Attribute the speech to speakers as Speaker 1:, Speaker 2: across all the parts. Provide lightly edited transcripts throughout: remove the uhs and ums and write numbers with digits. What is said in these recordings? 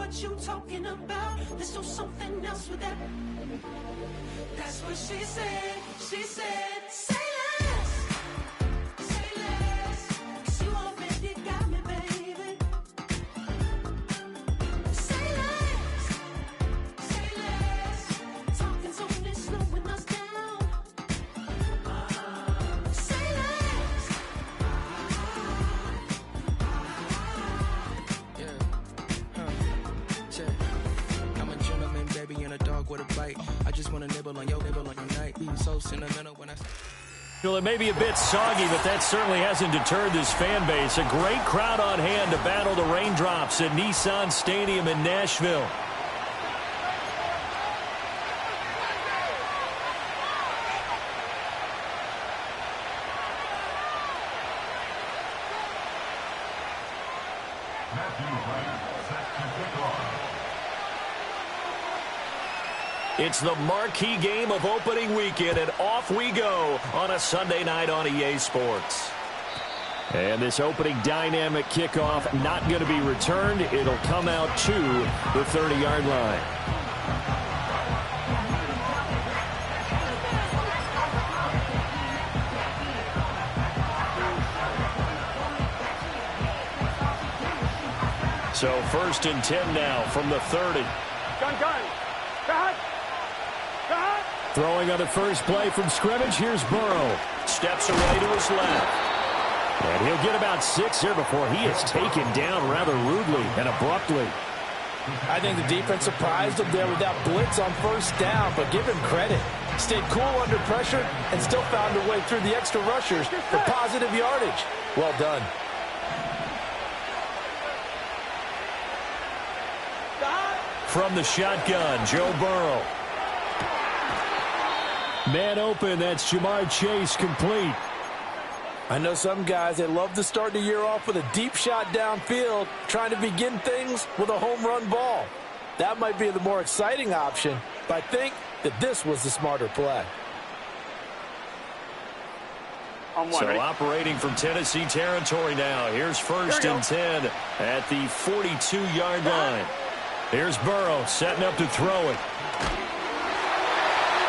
Speaker 1: what you talking about. Let's do something else with that. That's what she said. She said, say less. Say less. 'Cause you already got me, baby. Say less. Say less. Talking's only slowing us down. Say less.
Speaker 2: I'm a gentleman, baby, and a dog with a bite. I just want to nibble on your night. So sentimental when I...
Speaker 3: Well, it may be a bit soggy, but that certainly hasn't deterred this fan base. A great crowd on hand to battle the raindrops at Nissan Stadium in Nashville. It's the marquee game of opening weekend, and off we go on a Sunday night on EA Sports. And this opening dynamic kickoff not going to be returned. It'll come out to the 30-yard line. So 1st and 10 now from the 30.
Speaker 4: Gun.
Speaker 3: Throwing on the first play from scrimmage, here's Burrow. Steps away to his left. And he'll get about 6 here before he is taken down rather rudely and abruptly.
Speaker 5: I think the defense surprised him there with that blitz on 1st down, but give him credit. Stayed cool under pressure and still found a way through the extra rushers for positive yardage. Well done.
Speaker 3: From the shotgun, Joe Burrow. Man open, that's Jamar Chase complete.
Speaker 5: I know some guys, they love to start the year off with a deep shot downfield, trying to begin things with a home run ball. That might be the more exciting option, but I think that this was the smarter play.
Speaker 3: So operating from Tennessee territory now. Here's 1st and 10 at the 42-yard line. Here's Burrow setting up to throw it.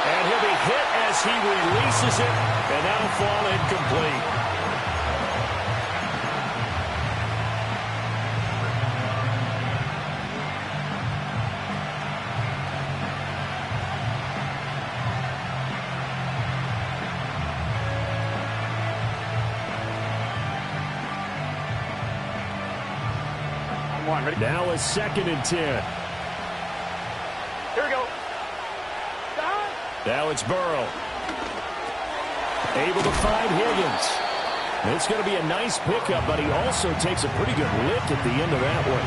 Speaker 3: And he'll be hit as he releases it, and that'll fall incomplete. Now a 2nd and 10.
Speaker 4: Here we go.
Speaker 3: Now it's Burrow. Able to find Higgins. It's going to be a nice pickup, but he also takes a pretty good lick at the end of that one.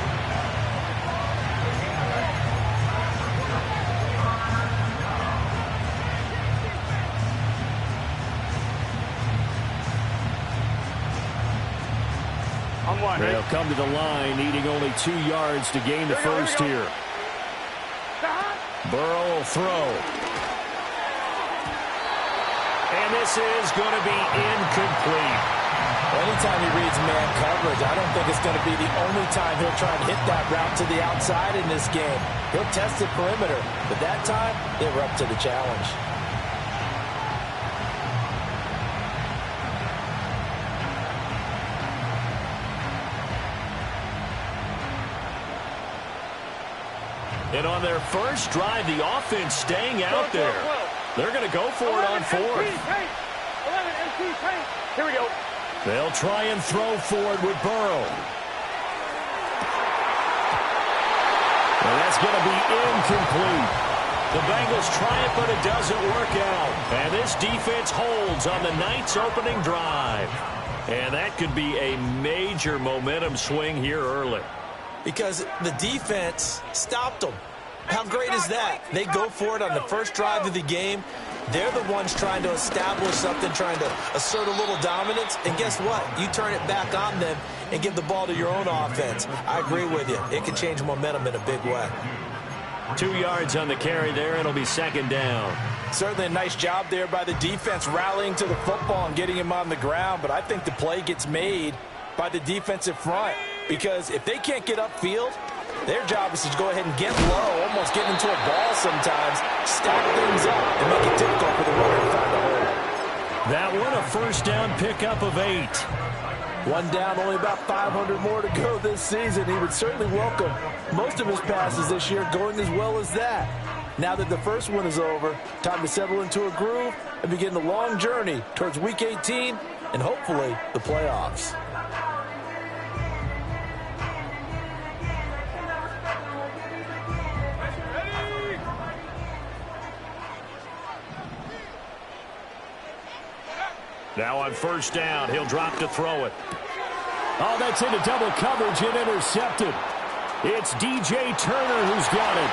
Speaker 3: They'll come to the line, needing only 2 yards to gain the first here. Burrow will throw. And this is going to be incomplete.
Speaker 5: Anytime he reads man coverage, I don't think it's going to be the only time he'll try and hit that route to the outside in this game. He'll test the perimeter, but that time, they were up to the challenge.
Speaker 3: And on their first drive, the offense staying out there. They're going to go for it on 4th.
Speaker 4: 11, 18, here we go.
Speaker 3: They'll try and throw for it with Burrow. And that's going to be incomplete. The Bengals try it, but it doesn't work out. And this defense holds on the night's opening drive. And that could be a major momentum swing here early.
Speaker 5: Because the defense stopped them. How great is that? They go for it on the first drive of the game. They're the ones trying to establish something, trying to assert a little dominance. And guess what? You turn it back on them and give the ball to your own offense. I agree with you. It can change momentum in a big way.
Speaker 3: 2 yards on the carry there. It'll be 2nd down.
Speaker 5: Certainly a nice job there by the defense rallying to the football and getting him on the ground. But I think the play gets made by the defensive front. Because if they can't get upfield, Their job is to go ahead and get low, almost get into a ball sometimes, stack things up, and make it difficult for the runner to find a hole.
Speaker 3: That one, a first down pickup of 8.
Speaker 5: One down, only about 500 more to go this season. He would certainly welcome most of his passes this year going as well as that. Now that the first one is over, time to settle into a groove and begin the long journey towards Week 18 and hopefully the playoffs.
Speaker 3: Now on first down, he'll drop to throw it. Oh, that's into double coverage and intercepted. It's DJ Turner who's got it.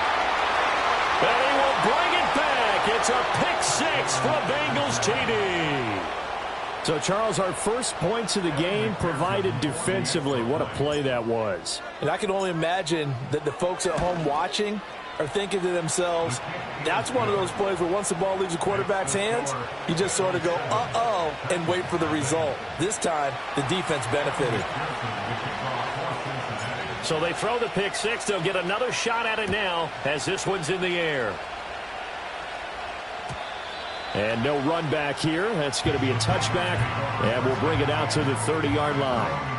Speaker 3: And he will bring it back. It's a pick 6 for a Bengals TD. So, Charles, our first points of the game provided defensively. What a play that was.
Speaker 5: And I can only imagine that the folks at home watching are thinking to themselves, that's one of those plays where once the ball leaves the quarterback's hands, you just sort of go, uh-oh, and wait for the result. This time, the defense benefited.
Speaker 3: So they throw the pick 6. They'll get another shot at it now as this one's in the air. And no run back here. That's going to be a touchback, and we'll bring it out to the 30-yard line.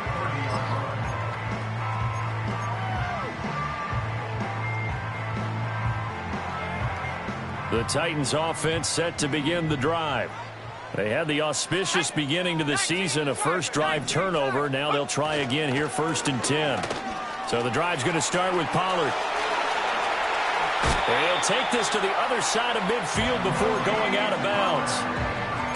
Speaker 3: The Titans offense set to begin the drive. They had the auspicious beginning to the season, a first drive turnover. Now they'll try again here, 1st and 10. So the drive's going to start with Pollard. And he'll take this to the other side of midfield before going out of bounds.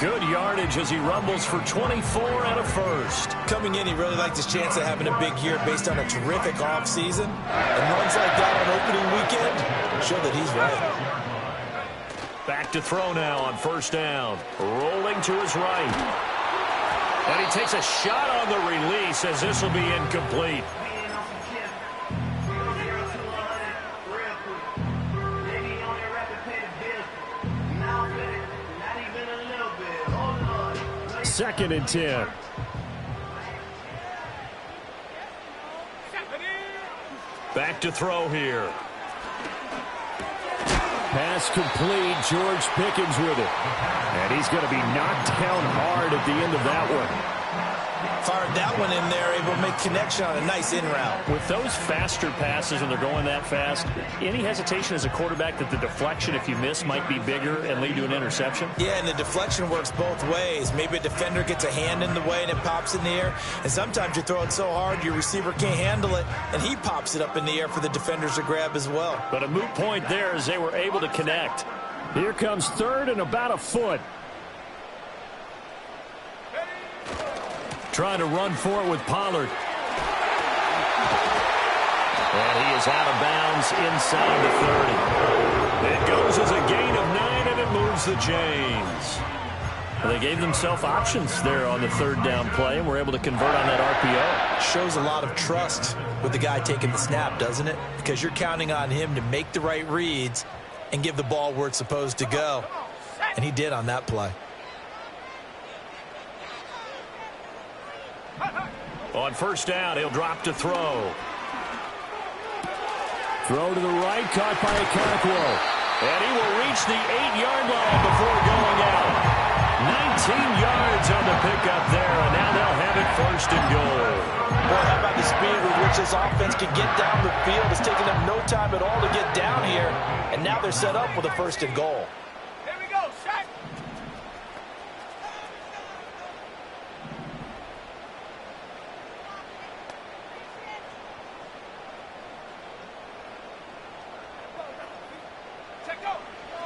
Speaker 3: Good yardage as he rumbles for 24 and a first.
Speaker 5: Coming in, he really liked his chance of having a big year based on a terrific offseason. And runs like that on opening weekend show that he's right.
Speaker 3: Back to throw now on first down. Rolling to his right. And he takes a shot on the release as this will be incomplete. Second and 10. Back to throw here. Pass complete. George Pickens with it. And he's going to be knocked down hard at the end of that one.
Speaker 5: Fired that one in there, able to make connection on a nice in route.
Speaker 3: With those faster passes when they're going that fast, any hesitation as a quarterback that the deflection, if you miss, might be bigger and lead to an interception?
Speaker 5: Yeah, and the deflection works both ways. Maybe a defender gets a hand in the way and it pops in the air. And sometimes you throw it so hard your receiver can't handle it, and he pops it up in the air for the defenders to grab as well.
Speaker 3: But a moot point there as they were able to connect. Here comes third and about a foot. Trying to run for it with Pollard. And he is out of bounds inside the 30. It goes as a gain of 9, and it moves the chains. Well, they gave themselves options there on the third down play, and were able to convert on that RPO.
Speaker 5: Shows a lot of trust with the guy taking the snap, doesn't it? Because you're counting on him to make the right reads and give the ball where it's supposed to go. And he did on that play.
Speaker 3: On first down, he'll drop to throw. Throw to the right, caught by Okonkwo. And he will reach the 8-yard line before going out. 19 yards on the pickup there, and now they'll have it 1st and goal.
Speaker 5: Boy, how about the speed with which this offense can get down the field? It's taken them no time at all to get down here, and now they're set up with a 1st and goal.
Speaker 4: Here we go, Shaq.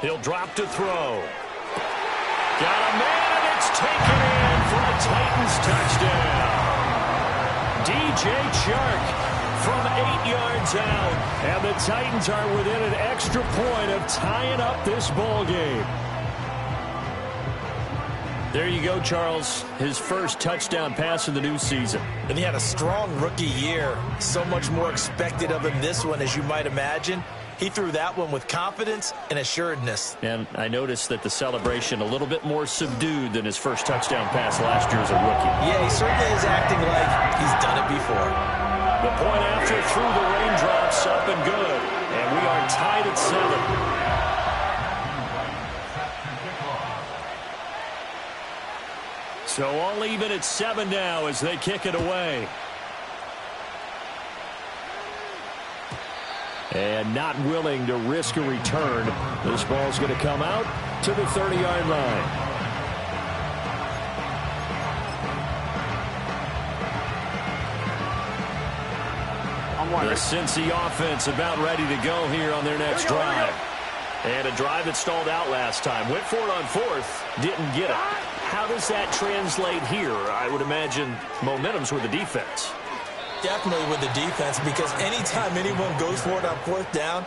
Speaker 3: He'll drop to throw. Got a man, and it's taken in for a Titans touchdown. DJ Chark from 8 yards out. And the Titans are within an extra point of tying up this ball game. There you go, Charles. His first touchdown pass of the new season.
Speaker 5: And he had a strong rookie year. So much more expected of him this one, as you might imagine. He threw that one with confidence and assuredness.
Speaker 3: And I noticed that the celebration a little bit more subdued than his first touchdown pass last year as a rookie.
Speaker 5: Yeah, he certainly is acting like he's done it before.
Speaker 3: The point after through the raindrops. So all even at 7 now as they kick it away. And not willing to risk a return. This ball's going to come out to the 30-yard line. The Cincy offense about ready to go here on their next drive. And a drive that stalled out last time. Went for it on 4th. Didn't get it. How does that translate here? I would imagine momentum's with the defense.
Speaker 5: Definitely with the defense, because anytime anyone goes for it on 4th down,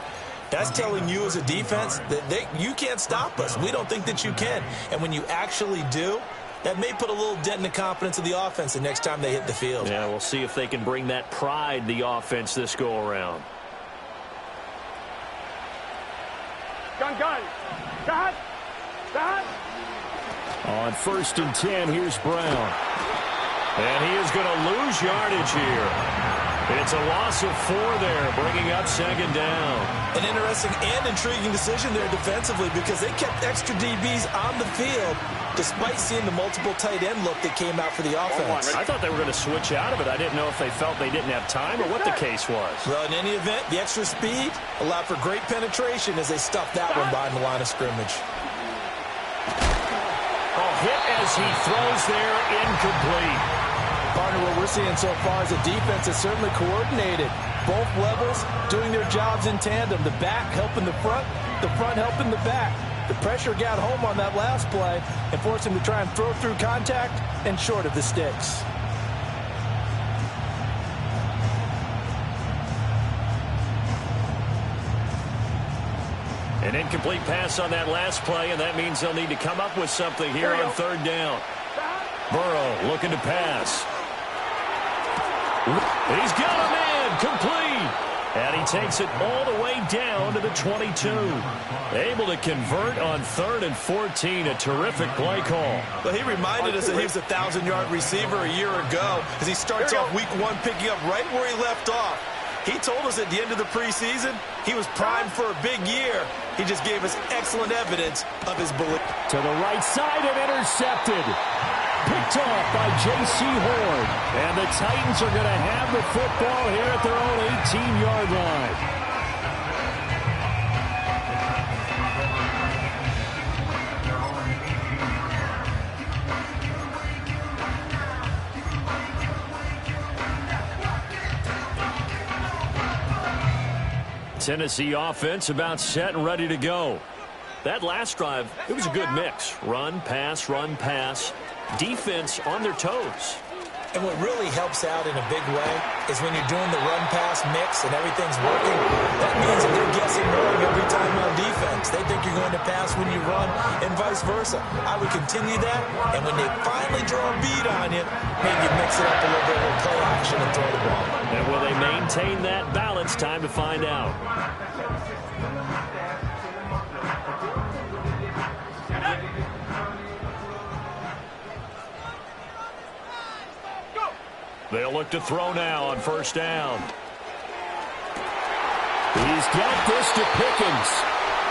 Speaker 5: that's telling you as a defense that you can't stop us. We don't think that you can. And when you actually do, that may put a little dent in the confidence of the offense the next time they hit the field.
Speaker 3: Yeah, we'll see if they can bring that pride, the offense, this go-around.
Speaker 4: Gun.
Speaker 3: On 1st and 10, here's Brown. And he is going to lose yardage here. It's a loss of 4 there, bringing up 2nd down.
Speaker 5: An interesting and intriguing decision there defensively, because they kept extra DBs on the field despite seeing the multiple tight end look that came out for the offense.
Speaker 3: I thought they were going to switch out of it. I didn't know if they felt they didn't have time or what the case was.
Speaker 5: Well, in any event, the extra speed allowed for great penetration as they stuffed that one behind the line of scrimmage.
Speaker 3: Hit as he throws there, incomplete.
Speaker 5: Partner, what we're seeing so far is a defense that's certainly coordinated. Both levels doing their jobs in tandem. The back helping the front helping the back. The pressure got home on that last play and forced him to try and throw through contact and short of the sticks.
Speaker 3: An incomplete pass on that last play, and that means they'll need to come up with something here on 3rd down. Burrow looking to pass. He's got a man, complete. And he takes it all the way down to the 22. Able to convert on 3rd and 14. A terrific play call.
Speaker 5: But he reminded us that he was a 1,000-yard receiver a year ago as he starts off week 1 picking up right where he left off. He told us at the end of the preseason he was primed for a big year. He just gave us excellent evidence of his belief.
Speaker 3: To the right side and intercepted. Picked off by J.C. Horn. And the Titans are going to have the football here at their own 18-yard line. Tennessee offense about set and ready to go. That last drive, it was a good mix. Run, pass, run, pass. Defense on their toes.
Speaker 5: And what really helps out in a big way is when you're doing the run-pass mix and everything's working, that means that they're guessing wrong every time on defense. They think you're going to pass when you run and vice versa. I would continue that, and when they finally draw a beat on you, maybe mix it up a little bit with play action and throw the ball.
Speaker 3: And will they maintain that balance? Time to find out. They'll look to throw now on 1st down. He's got this to Pickens.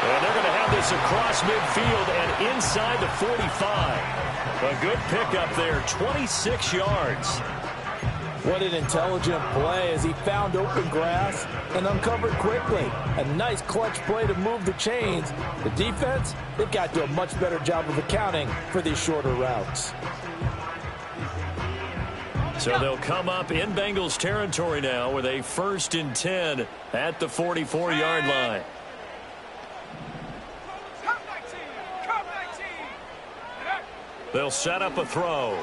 Speaker 3: And they're going to have this across midfield and inside the 45. A good pickup there, 26 yards.
Speaker 5: What an intelligent play as he found open grass and uncovered quickly. A nice clutch play to move the chains. The defense, they've got to do a much better job of accounting for these shorter routes.
Speaker 3: So they'll come up in Bengals territory now with a 1st and 10 at the 44-yard line. They'll set up a throw.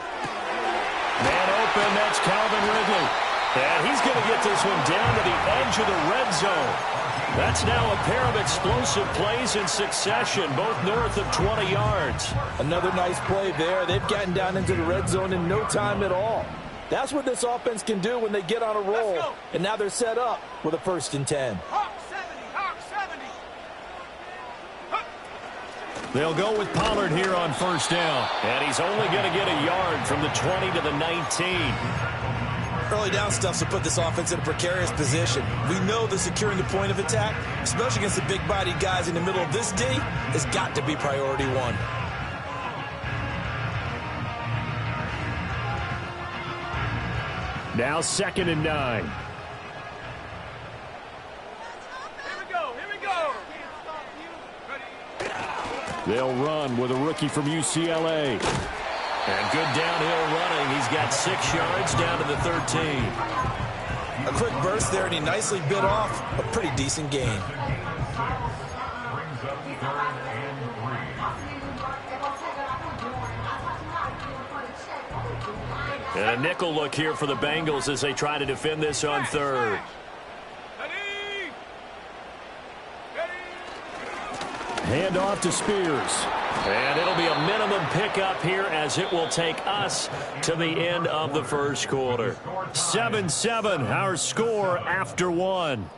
Speaker 3: Man open, that's Calvin Ridley. And he's going to get this one down to the edge of the red zone. That's now a pair of explosive plays in succession, both north of 20 yards.
Speaker 5: Another nice play there. They've gotten down into the red zone in no time at all. That's what this offense can do when they get on a roll. And now they're set up with a 1st and 10.
Speaker 4: Hawk 70.
Speaker 3: They'll go with Pollard here on 1st down. And he's only going to get a yard from the 20 to the 19.
Speaker 5: Early down stuff to put this offense in a precarious position. We know that securing the point of attack, especially against the big-bodied guys in the middle of this D, has got to be priority 1.
Speaker 3: Now 2nd and 9.
Speaker 4: Here we go. Here we go.
Speaker 3: They'll run with a rookie from UCLA. And good downhill running. He's got 6 yards down to the 13.
Speaker 5: A quick burst there, and he nicely bit off a pretty decent gain.
Speaker 3: And a nickel look here for the Bengals as they try to defend this on 3rd. Hand off to Spears. And it'll be a minimum pickup here as it will take us to the end of the first quarter. 7-7, our score after 1.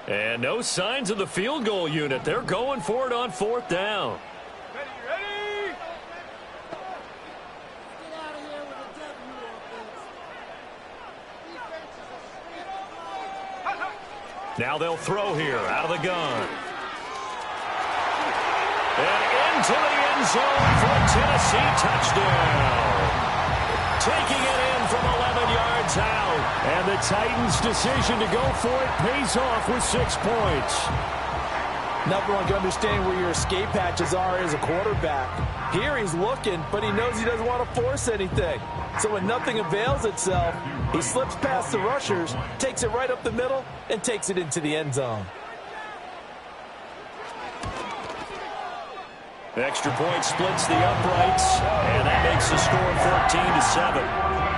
Speaker 3: And no signs of the field goal unit. They're going for it on 4th down.
Speaker 4: Ready?
Speaker 3: Now they'll throw here out of the gun. And into the end zone for a Tennessee touchdown. Taking it in from 11 yards out. And the Titans' decision to go for it pays off with 6 points.
Speaker 5: Nothing like understanding where your escape hatches are as a quarterback. Here he's looking, but he knows he doesn't want to force anything. So when nothing avails itself, he slips past the rushers, takes it right up the middle, and takes it into the end zone.
Speaker 3: Extra point splits the uprights, and that makes the score 14-7.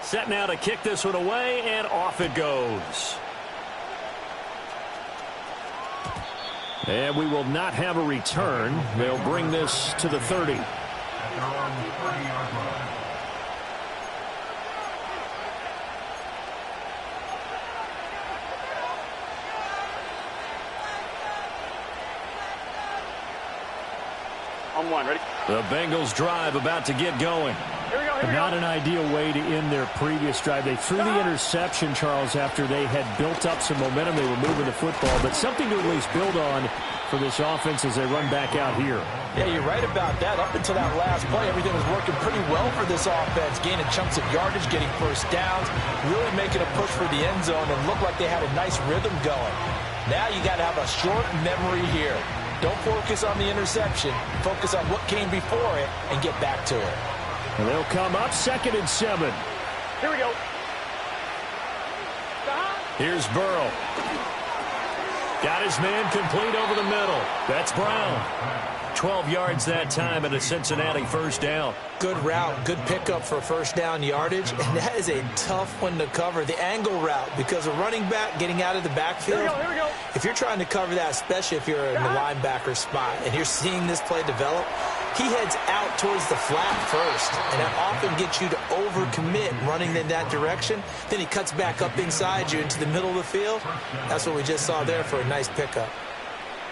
Speaker 3: Set now to kick this one away, and off it goes. And we will not have a return. They'll bring this to the 30.
Speaker 4: On 1, ready?
Speaker 3: The Bengals drive about to get going.
Speaker 4: Here we go, here we go.
Speaker 6: Not an ideal way to end their previous drive. They threw the interception, Charles, after they had built up some momentum. They were moving the football, but something to at least build on for this offense as they run back out here.
Speaker 5: Yeah, you're right about that. Up until that last play, everything was working pretty well for this offense, gaining chunks of yardage, getting first downs, really making a push for the end zone, and looked like they had a nice rhythm going. Now you got to have a short memory here. Don't focus on the interception. Focus on what came before it and get back to it.
Speaker 3: And they'll come up 2nd and 7.
Speaker 4: Here we go.
Speaker 3: Here's Burrow. Got his man complete over the middle. That's Brown. 12 yards that time and a Cincinnati first down.
Speaker 5: Good route, good pickup for first down yardage, and that is a tough one to cover, the angle route, because a running back getting out of the backfield,
Speaker 4: Here we go.
Speaker 5: if you're trying to cover that, especially if you're in the linebacker spot, and you're seeing this play develop, he heads out towards the flat first, and that often gets you to overcommit running in that direction. Then he cuts back up inside you into the middle of the field. That's what we just saw there for a nice pickup.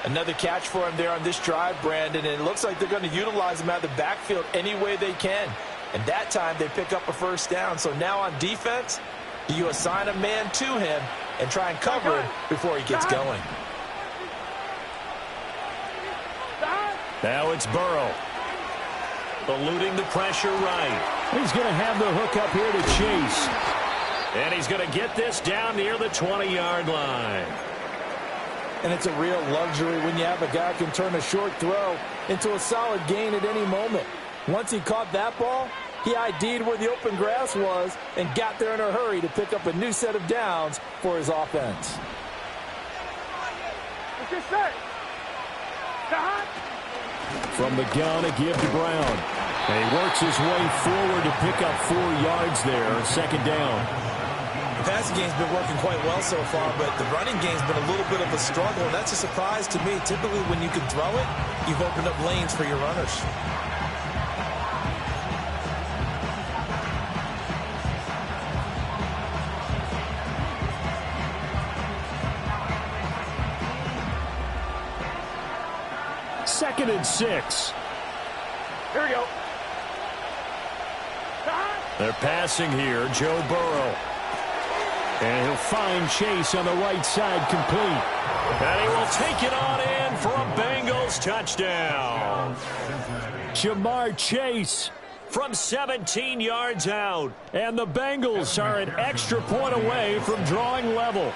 Speaker 5: Another catch for him there on this drive, Brandon, and it looks like they're going to utilize him out of the backfield any way they can. And that time they pick up a first down. So now on defense, you assign a man to him and try and cover him before he gets going.
Speaker 3: Now it's Burrow. Eluding the pressure right.
Speaker 6: He's going to have the hook up here to Chase.
Speaker 3: And he's going to get this down near the 20-yard line.
Speaker 5: And it's a real luxury when you have a guy who can turn a short throw into a solid gain at any moment. Once he caught that ball, he ID'd where the open grass was and got there in a hurry to pick up a new set of downs for his offense.
Speaker 4: What's your set?
Speaker 6: From the gun, a give to Brown. And he works his way forward to pick up 4 yards there, second down.
Speaker 5: passing game's been working quite well so far, but the running game's been a little bit of a struggle, and that's a surprise to me. Typically, when you can throw it, you've opened up lanes for your runners.
Speaker 6: Second and 6.
Speaker 4: Here we go.
Speaker 6: They're passing here, Joe Burrow. And he'll find Chase on the right side, complete.
Speaker 3: And he will take it on in for a Bengals touchdown.
Speaker 6: Jamar Chase
Speaker 3: From 17 yards out.
Speaker 6: and the Bengals are an extra point away from drawing level.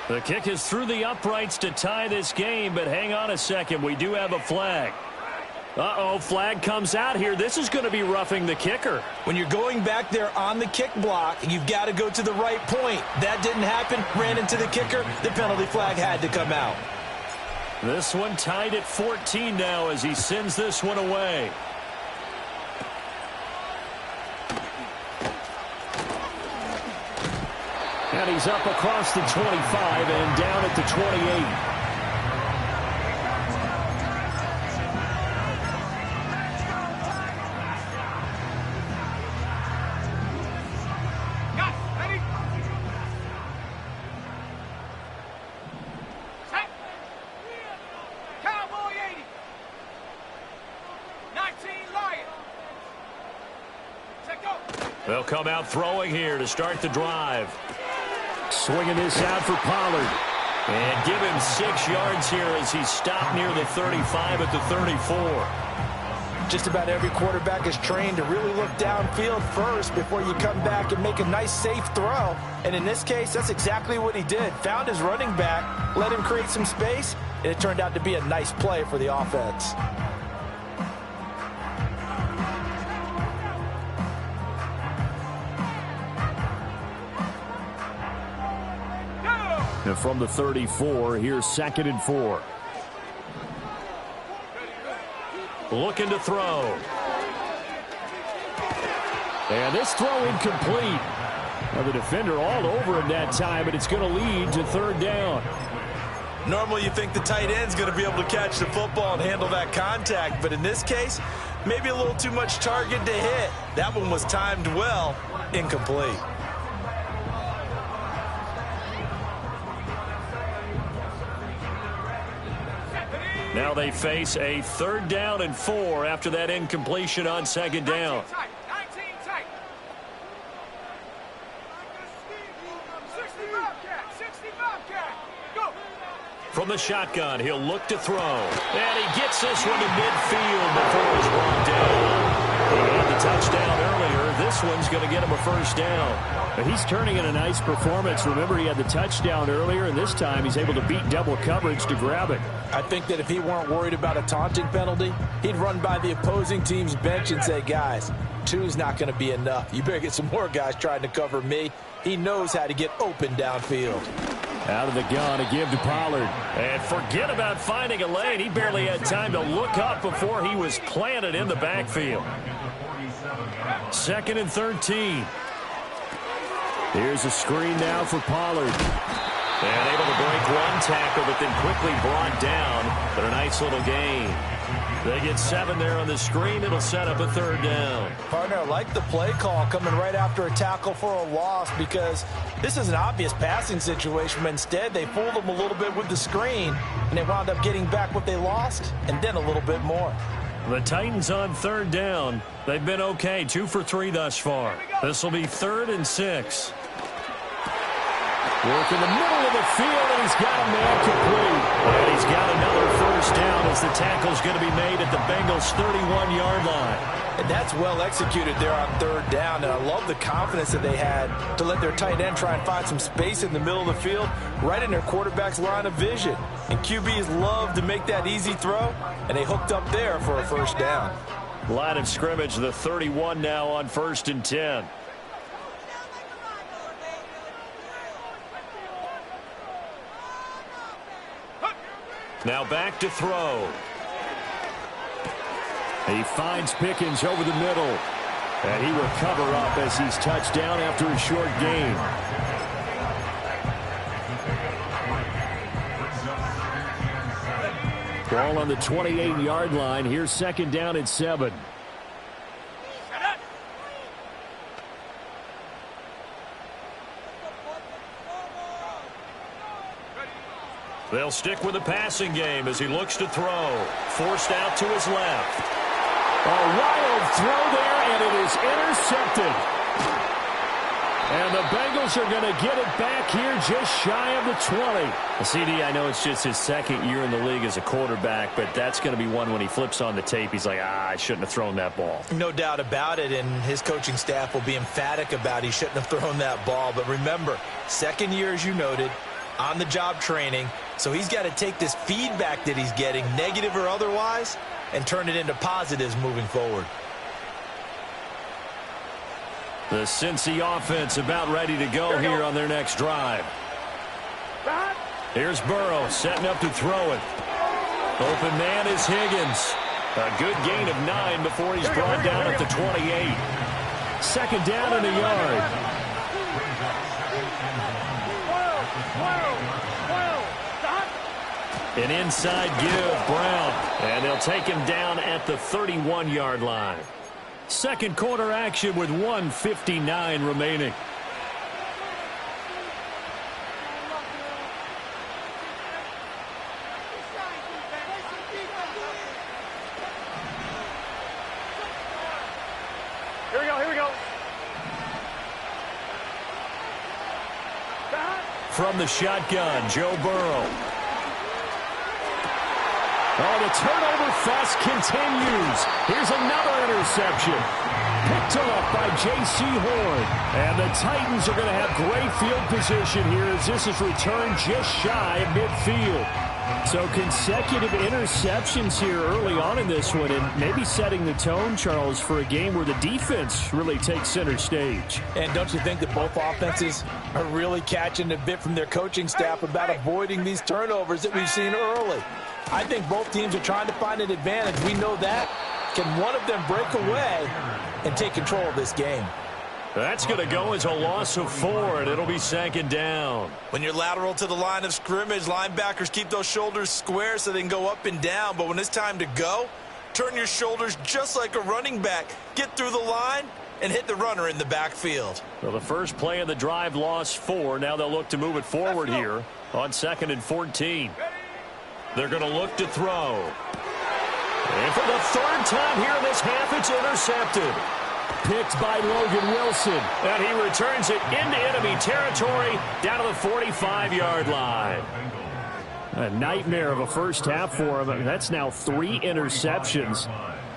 Speaker 3: The kick is through the uprights to tie this game, but hang on a second. We do have a flag. Uh-oh, flag comes out here. This is going to be roughing the kicker.
Speaker 5: When you're going back there on the kick block, you've got to go to the right point. That didn't happen. Ran into the kicker. The penalty flag had to come out.
Speaker 3: This one tied at 14 now as he sends this one away.
Speaker 6: And he's up across the 25 and down at the 28.
Speaker 3: They'll come out throwing here to start the drive.
Speaker 6: Swinging this out for Pollard.
Speaker 3: And give him 6 yards here as he stopped near the 35 at the 34.
Speaker 5: Just about every quarterback is trained to really look downfield first before you come back and make a nice, safe throw. And in this case, that's exactly what he did. Found his running back, let him create some space, and it turned out to be a nice play for the offense.
Speaker 6: And from the 34, here's 2nd and 4.
Speaker 3: Looking to throw.
Speaker 6: And this throw incomplete. Now the defender all over him that time, but it's going to lead to 3rd down.
Speaker 5: Normally you think the tight end's going to be able to catch the football and handle that contact, but in this case, maybe a little too much target to hit. That one was timed well, incomplete.
Speaker 3: Now they face a 3rd down and 4 after that incompletion on 2nd down. From the shotgun, he'll look to throw. And he gets this one to midfield before he's brought down. He had the touchdown earlier. This one's going to get him a 1st down.
Speaker 6: But he's turning in a nice performance. Remember, he had the touchdown earlier, and this time he's able to beat double coverage to grab it.
Speaker 5: I think that if he weren't worried about a taunting penalty, he'd run by the opposing team's bench and say, guys, 2's not going to be enough. You better get some more guys trying to cover me. He knows how to get open downfield.
Speaker 6: Out of the gun to give to Pollard.
Speaker 3: And forget about finding a lane. He barely had time to look up before he was planted in the backfield. 2nd and 13.
Speaker 6: Here's a screen now for Pollard.
Speaker 3: And able to break one tackle, but then quickly brought down. But a nice little gain. They get 7 there on the screen. It'll set up a 3rd down.
Speaker 5: Partner, I like the play call coming right after a tackle for a loss because this is an obvious passing situation, but instead they fooled them a little bit with the screen, and they wound up getting back what they lost and then a little bit more.
Speaker 3: The Titans on 3rd down. They've been okay, 2 for 3 thus far. This will be 3rd and 6.
Speaker 6: Work in the middle of the field, and he's got a man complete.
Speaker 3: And he's got another 1st down as the tackle's going to be made at the Bengals' 31-yard line.
Speaker 5: And that's well executed there on 3rd down, and I love the confidence that they had to let their tight end try and find some space in the middle of the field, right in their quarterback's line of vision. And QBs love to make that easy throw, and they hooked up there for a 1st down.
Speaker 3: Line of scrimmage, the 31 now on 1st and 10. Now back to throw.
Speaker 6: He finds Pickens over the middle. And he will cover up as he's touched down after a short gain. Ball on the 28-yard line. Here's second down and 7.
Speaker 3: They'll stick with the passing game as he looks to throw. Forced out to his left.
Speaker 6: A wild throw there, and it is intercepted. And the Bengals are going to get it back here just shy of the 20.
Speaker 3: CD, I know it's just his second year in the league as a quarterback, but that's going to be one when he flips on the tape. He's like, I shouldn't have thrown that ball.
Speaker 5: No doubt about it, and his coaching staff will be emphatic about he shouldn't have thrown that ball. But remember, second year, as you noted, on-the-job training. So he's got to take this feedback that he's getting, negative or otherwise, and turn it into positives moving forward.
Speaker 3: The Cincy offense about ready to go here on their next drive. Here's Burrow setting up to throw it. Open man is Higgins. A good gain of 9 before he's brought down at the 28.
Speaker 6: Second down and a yard.
Speaker 3: An inside give, Brown. And they'll take him down at the 31-yard line.
Speaker 6: Second quarter action with 1:59 remaining.
Speaker 4: Here we go.
Speaker 3: From the shotgun, Joe Burrow.
Speaker 6: Oh, the turnover fest continues. Here's another interception. Picked off by J.C. Horn. And the Titans are going to have great field position here as this is returned just shy of midfield. So consecutive interceptions here early on in this one, and maybe setting the tone, Charles, for a game where the defense really takes center stage.
Speaker 5: And don't you think that both offenses are really catching a bit from their coaching staff about avoiding these turnovers that we've seen early? I think both teams are trying to find an advantage. We know that. Can one of them break away and take control of this game?
Speaker 3: That's going to go as a loss of 4, and it'll be second down.
Speaker 5: When you're lateral to the line of scrimmage, linebackers keep those shoulders square so they can go up and down. But when it's time to go, turn your shoulders just like a running back. Get through the line and hit the runner in the backfield.
Speaker 3: Well, the first play of the drive lost 4. Now they'll look to move it forward here on 2nd and 14. They're going to look to throw. And for the third time here in this half, it's intercepted.
Speaker 6: Picked by Logan Wilson.
Speaker 3: And he returns it into enemy territory down to the 45-yard line.
Speaker 6: A nightmare of a first half for him. That's now 3 interceptions.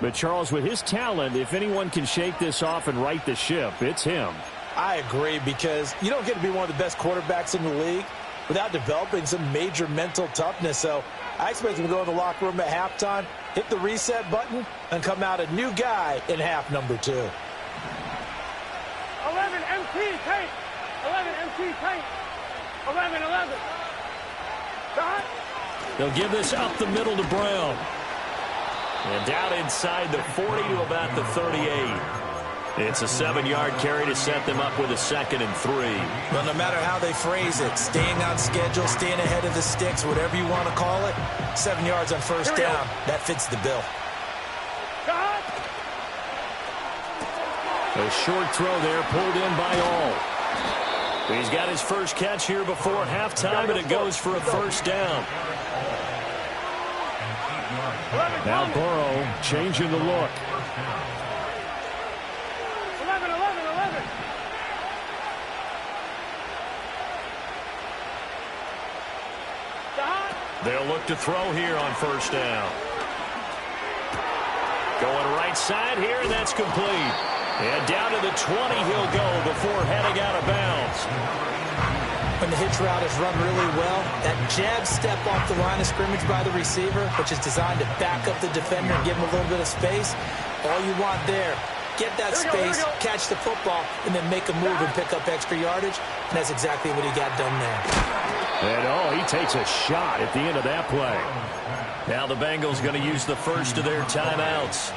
Speaker 6: But Charles, with his talent, if anyone can shake this off and right the ship, it's him.
Speaker 5: I agree, because you don't get to be one of the best quarterbacks in the league without developing some major mental toughness. So I expect him to go in the locker room at halftime, hit the reset button, and come out a new guy in half number 2.
Speaker 4: 11 MT tank. 11 MT tank. 11. Stop.
Speaker 3: They'll give this up the middle to Brown. And down inside the 40 to about the 38. It's a 7-yard carry to set them up with a 2nd and 3.
Speaker 5: Well, no matter how they phrase it, staying on schedule, staying ahead of the sticks, whatever you want to call it, 7 yards on first down, that fits the bill.
Speaker 6: A short throw there pulled in by All.
Speaker 3: He's got his first catch here before halftime, and it goes for a first down.
Speaker 6: Now Burrow changing the look.
Speaker 4: 11.
Speaker 3: They'll look to throw here on first down. Going right side here, and that's complete. And down to the 20 he'll go before heading out of bounds.
Speaker 5: When the hitch route is run really well, that jab step off the line of scrimmage by the receiver, which is designed to back up the defender and give him a little bit of space, all you want there, get that space, catch the football, and then make a move and pick up extra yardage, and that's exactly what he got done there.
Speaker 6: And he takes a shot at the end of that play.
Speaker 3: Now the Bengals going to use the first of their timeouts,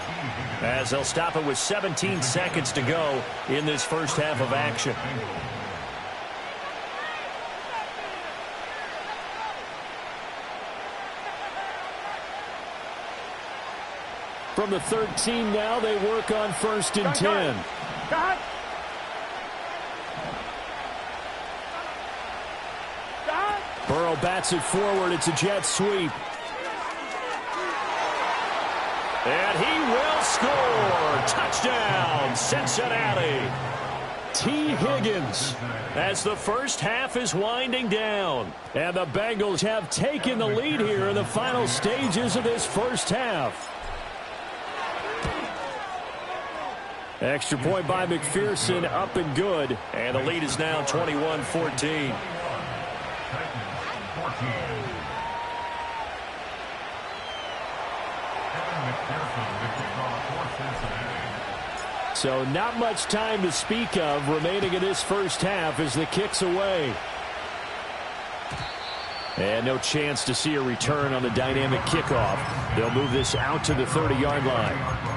Speaker 3: as they'll stop it with 17 seconds to go in this first half of action.
Speaker 6: From the 13 now, they work on 1st and 10.
Speaker 4: Cut.
Speaker 6: Burrow bats it forward. It's a jet sweep.
Speaker 3: And he will score. Touchdown, Cincinnati.
Speaker 6: T. Higgins.
Speaker 3: As the first half is winding down.
Speaker 6: And the Bengals have taken the lead here in the final stages of this first half. Extra point by McPherson, up and good.
Speaker 3: And the lead is now 21-14.
Speaker 6: So not much time to speak of remaining in this first half as the kick's away. And no chance to see a return on the dynamic kickoff. They'll move this out to the 30-yard line.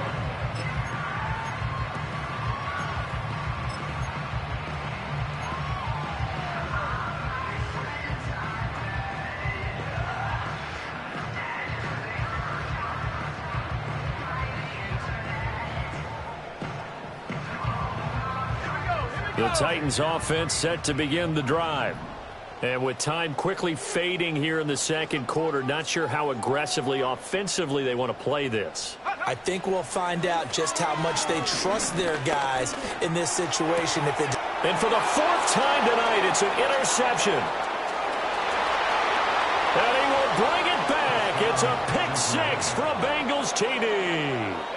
Speaker 3: The Titans offense set to begin the drive. And with time quickly fading here in the second quarter, not sure how aggressively, offensively they want to play this.
Speaker 5: I think we'll find out just how much they trust their guys in this situation.
Speaker 3: And for the 4th time tonight, it's an interception. And he will bring it back. It's a pick 6 from Bengals TD.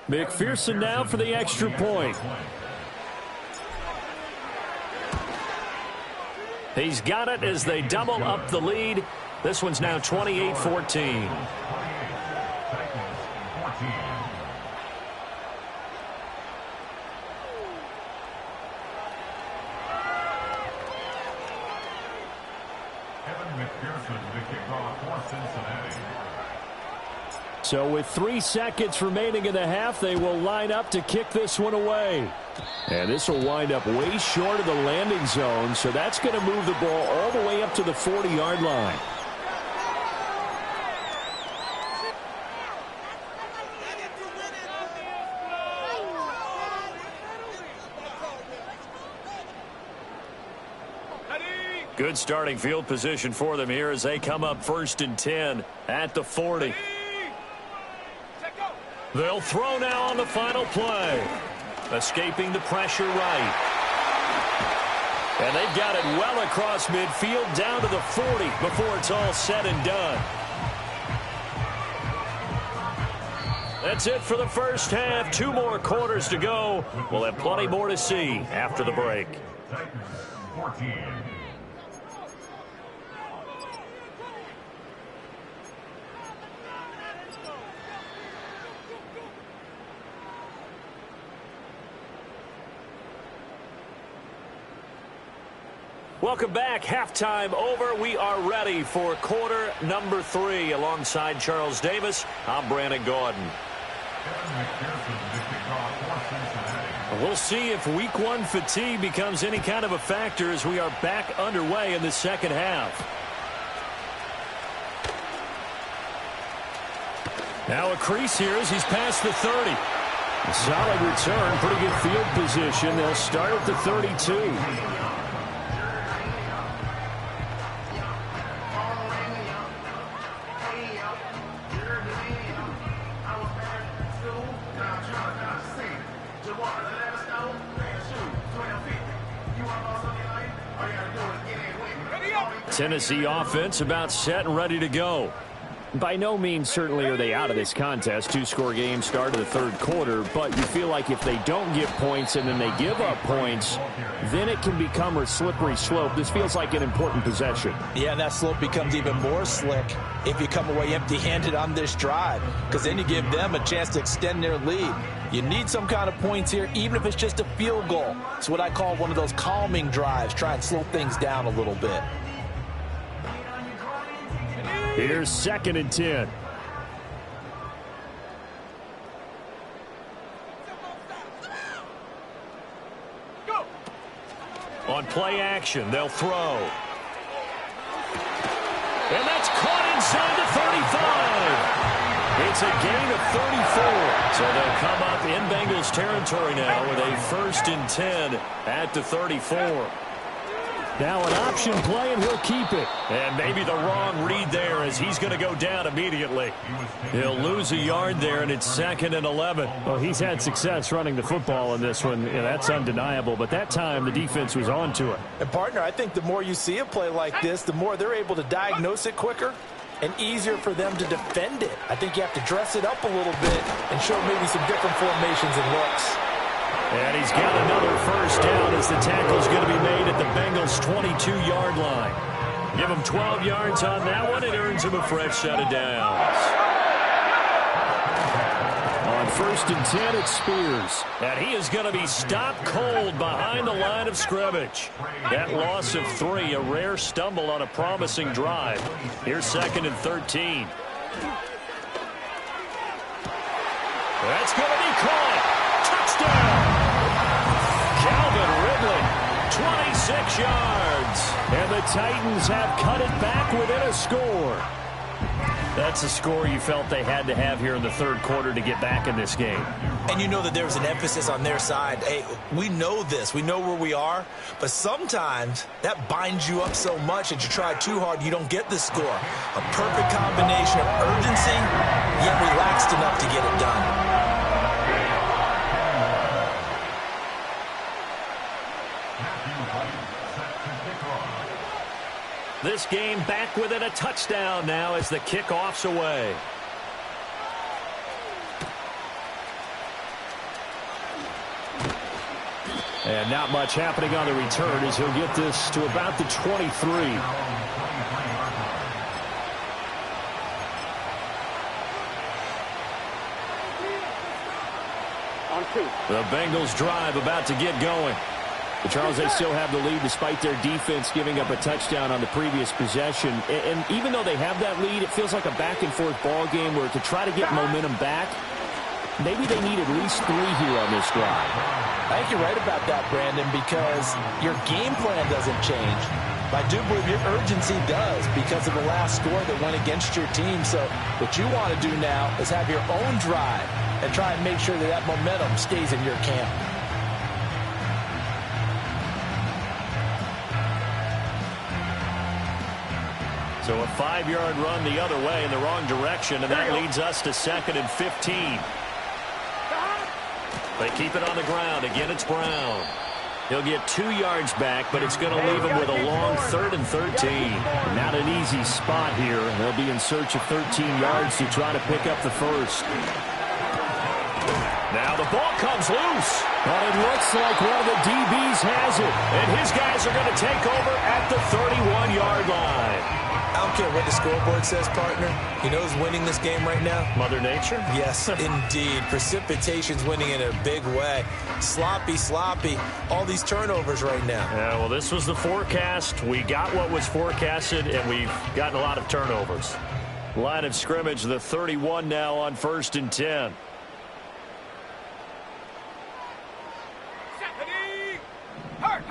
Speaker 6: McPherson now for the extra point.
Speaker 3: He's got it as they double up the lead. This one's now 28-14.
Speaker 6: So with 3 seconds remaining in the half, they will line up to kick this one away. And this will wind up way short of the landing zone, so that's going to move the ball all the way up to the 40-yard line.
Speaker 3: Good starting field position for them here as they come up 1st and 10 at the 40. They'll throw now on the final play. Escaping the pressure right. And they've got it well across midfield down to the 40 before it's all said and done. That's it for the first half. 2 more quarters to go. We'll have plenty more to see after the break. Welcome back. Halftime over. We are ready for quarter number 3. Alongside Charles Davis, I'm Brandon Gaudin. We'll see if week 1 fatigue becomes any kind of a factor as we are back underway in the second half. Now a crease here as he's past the 30. A solid return. Pretty good field position. They'll start at the 32. Tennessee offense about set and ready to go. By no means certainly are they out of this contest. Two-score game start of the third quarter, but you feel like if they don't get points and then they give up points, then it can become a slippery slope. This feels like an important possession.
Speaker 5: Yeah, and that slope becomes even more slick if you come away empty-handed on this drive, because then you give them a chance to extend their lead. You need some kind of points here, even if it's just a field goal. It's what I call one of those calming drives. Try and slow things down a little bit.
Speaker 6: Here's 2nd and 10.
Speaker 4: Go.
Speaker 3: On play action, they'll throw. And that's caught inside the 35. It's a gain of 34. So they'll come up in Bengals territory now with a 1st and 10 at the 34.
Speaker 6: Now an option play, and he'll keep it.
Speaker 3: And maybe the wrong read there as he's going to go down immediately. He'll lose a yard there, and it's 2nd and 11.
Speaker 6: Well, he's had success running the football in this one. Yeah, that's undeniable. But that time, the defense was on to it.
Speaker 5: And, partner, I think the more you see a play like this, the more they're able to diagnose it quicker and easier for them to defend it. I think you have to dress it up a little bit and show maybe some different formations and looks.
Speaker 3: And he's got another 1st down as the tackle's going to be made at the Bengals' 22-yard line. Give him 12 yards on that one. It earns him a fresh set of downs.
Speaker 6: On 1st and 10, it's Spears.
Speaker 3: And he is going to be stopped cold behind the line of scrimmage. That loss of 3, a rare stumble on a promising drive. Here's 2nd and 13. That's going to be caught. Touchdown! Calvin Ridley, 26 yards.
Speaker 6: And the Titans have cut it back within a score.
Speaker 3: That's a score you felt they had to have here in the third quarter to get back in this game.
Speaker 5: And you know that there was an emphasis on their side. Hey, we know this. We know where we are. But sometimes that binds you up so much that you try too hard, you don't get the score. A perfect combination of urgency, yet relaxed enough to get it done.
Speaker 3: This game back within a touchdown now as the kickoff's away.
Speaker 6: And not much happening on the return as he'll get this to about the 23.
Speaker 4: On 2.
Speaker 3: The Bengals drive about to get going.
Speaker 6: But Charles, they still have the lead despite their defense giving up a touchdown on the previous possession. And even though they have that lead, it feels like a back-and-forth ball game where to try to get momentum back, maybe they need at least 3 here on this drive.
Speaker 5: I think you're right about that, Brandon, because your game plan doesn't change. But I do believe your urgency does because of the last score that went against your team. So what you want to do now is have your own drive and try and make sure that that momentum stays in your camp.
Speaker 3: So a 5-yard run the other way in the wrong direction, and that leads us to 2nd and 15. They keep it on the ground. Again, it's Brown. He'll get 2 yards back, but it's going to leave him with a long 3rd and 13.
Speaker 6: Not an easy spot here. They'll be in search of 13 yards to try to pick up the first.
Speaker 3: Now the ball comes loose.
Speaker 6: But it looks like one of the DBs has it.
Speaker 3: And his guys are going to take over at the 31-yard line.
Speaker 5: I don't care what the scoreboard says, partner. You know who's winning this game right now?
Speaker 3: Mother Nature?
Speaker 5: Yes, indeed. Precipitation's winning in a big way. Sloppy, all these turnovers right now.
Speaker 3: Yeah, well, this was the forecast. We got what was forecasted, and we've gotten a lot of turnovers. Line of scrimmage, the 31 now on 1st and 10.
Speaker 4: Hurt.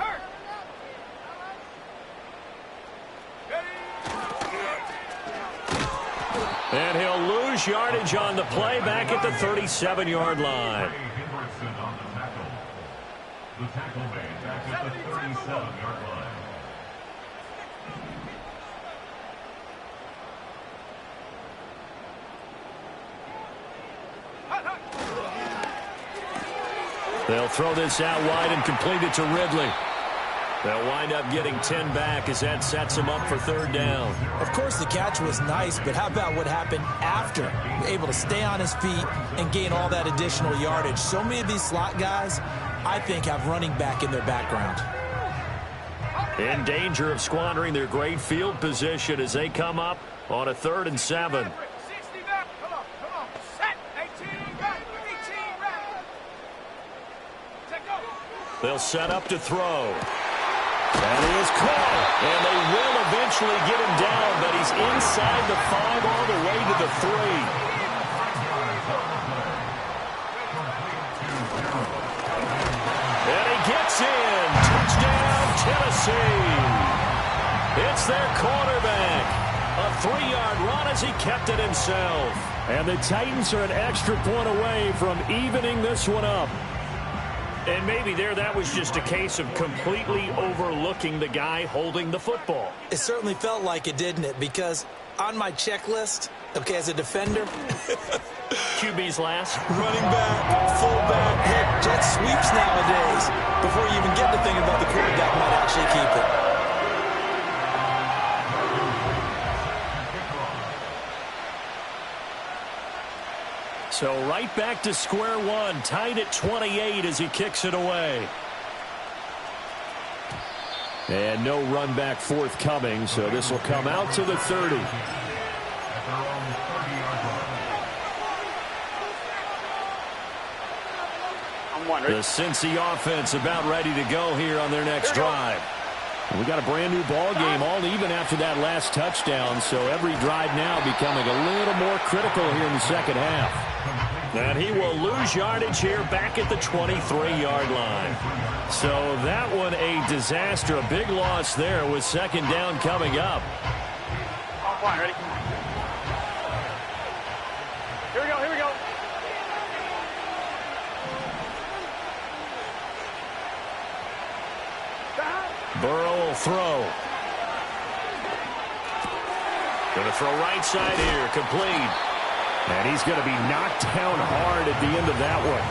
Speaker 3: And he'll lose yardage on the play back at the 37-yard line.
Speaker 7: The tackle made back at the 37-yard line.
Speaker 3: They'll throw this out wide and complete it to Ridley. They'll wind up getting 10 back as that sets them up for third down.
Speaker 5: Of course, the catch was nice, but how about what happened after? Able to stay on his feet and gain all that additional yardage. So many of these slot guys, I think, have running back in their background.
Speaker 3: In danger of squandering their great field position as they come up on a 3rd and 7.
Speaker 4: 60 back. Come on. Set. 18 back. 18 back. Set, go.
Speaker 3: They'll set up to throw. That is caught. And they will eventually get him down, but he's inside the 5 all the way to the 3. And he gets in. Touchdown, Tennessee. It's their quarterback. A 3-yard run as he kept it himself.
Speaker 6: And the Titans are an extra point away from evening this one up.
Speaker 3: And maybe that was just a case of completely overlooking the guy holding the football.
Speaker 5: It certainly felt like it, didn't it? Because on my checklist, okay, as a defender,
Speaker 3: QB's last.
Speaker 5: running back, fullback, heck, jet sweeps nowadays. Before you even get to thinking about the quarterback might actually keep it.
Speaker 3: So right back to square one, tied at 28 as he kicks it away.
Speaker 6: And no run back forthcoming, so this will come out to the 30.
Speaker 3: The Cincy offense about ready to go here on their next drive.
Speaker 6: We got a brand new ball game, all even after that last touchdown, so every drive now becoming a little more critical here in the second half.
Speaker 3: And he will lose yardage here back at the 23-yard line. So that one a disaster, a big loss there with second down coming up.
Speaker 4: Fine, ready? Here we go.
Speaker 3: Burrow will throw. Going to throw right side here, complete.
Speaker 6: And he's going to be knocked down hard at the end of that one.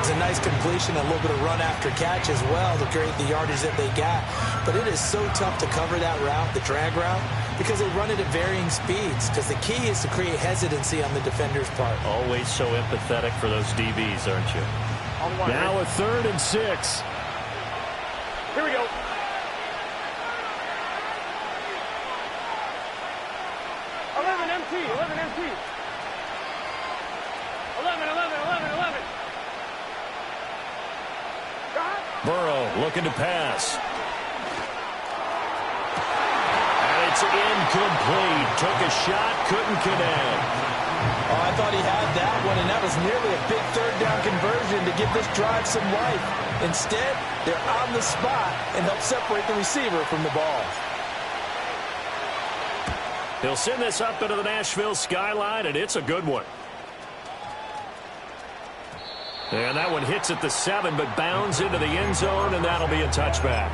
Speaker 5: It's a nice completion, a little bit of run after catch as well to create the yardage that they got. But it is so tough to cover that route, the drag route, because they run it at varying speeds. Because the key is to create hesitancy on the defender's part.
Speaker 3: Always so empathetic for those DBs, aren't you?
Speaker 6: Now a 3rd and 6.
Speaker 4: Here we go.
Speaker 3: Burrow looking to pass. And it's incomplete. Took a shot, couldn't connect.
Speaker 5: Oh, I thought he had that one, and that was nearly a big third down conversion to give this drive some life. Instead, they're on the spot and help separate the receiver from the ball.
Speaker 3: He'll send this up into the Nashville skyline, and it's a good one. And that one hits at the 7, but bounds into the end zone, and that'll be a touchback.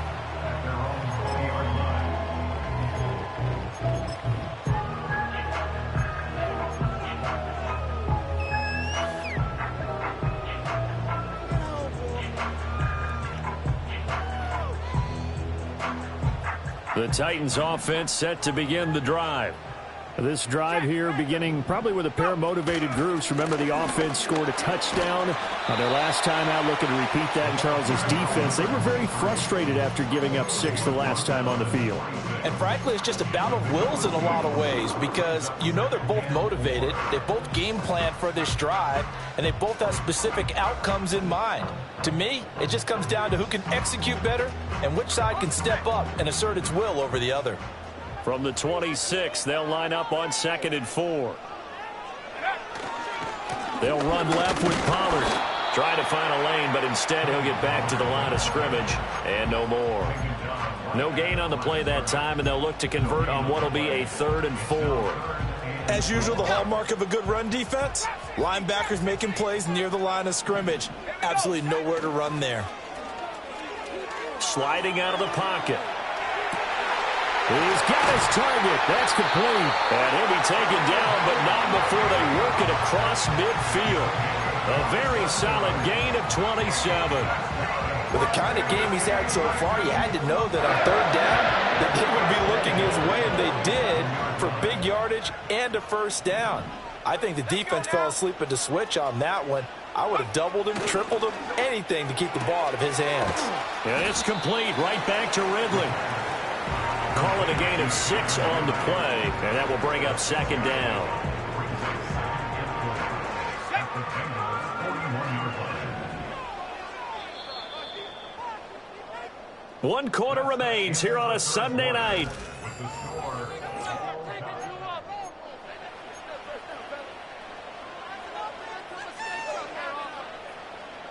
Speaker 3: The Titans offense set to begin the drive.
Speaker 6: This drive here beginning probably with a pair of motivated groups. Remember, the offense scored a touchdown on their last time out, looking to repeat that in Charles's defense. They were very frustrated after giving up 6 the last time on the field.
Speaker 5: And frankly, it's just a battle of wills in a lot of ways because you know they're both motivated, they both game plan for this drive, and they both have specific outcomes in mind. To me, it just comes down to who can execute better and which side can step up and assert its will over the other.
Speaker 3: From the 26, they'll line up on 2nd and 4. They'll run left with Pollard. Trying to find a lane, but instead he'll get back to the line of scrimmage. And no more. No gain on the play that time, and they'll look to convert on what will be a 3rd and 4.
Speaker 5: As usual, the hallmark of a good run defense, linebackers making plays near the line of scrimmage. Absolutely nowhere to run there.
Speaker 3: Sliding out of the pocket.
Speaker 6: He's got his target. That's complete.
Speaker 3: And he'll be taken down, but not before they work it across midfield. A very solid gain of 27.
Speaker 5: With the kind of game he's had so far, you had to know that on third down that they would be looking his way, and they did, for big yardage and a first down. I think the defense fell asleep at the switch on that one. I would have doubled him, tripled him, anything to keep the ball out of his hands.
Speaker 3: And it's complete, right back to Ridley. Call it a gain of 6 on the play, and that will bring up second down. One quarter remains here on a Sunday night.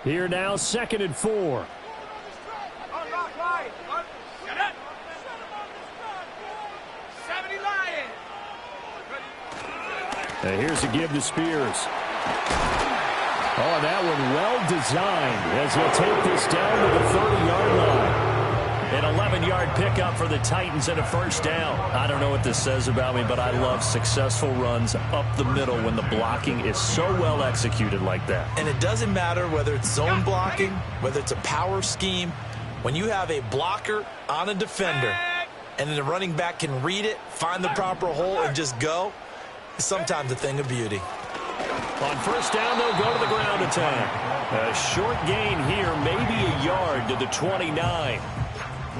Speaker 6: Here now, 2nd and 4. And here's a give to Spears. Oh, that one well designed as he'll take this down to the 30-yard line.
Speaker 3: An 11-yard pickup for the Titans and a first down. I don't know what this says about me, but I love successful runs up the middle when the blocking is so well executed like that.
Speaker 5: And it doesn't matter whether it's zone blocking, whether it's a power scheme. When you have a blocker on a defender and then the running back can read it, find the proper hole, and just go, it's sometimes a thing of beauty.
Speaker 3: On first down, they'll go to the ground attack. A short gain here, maybe a yard to the 29.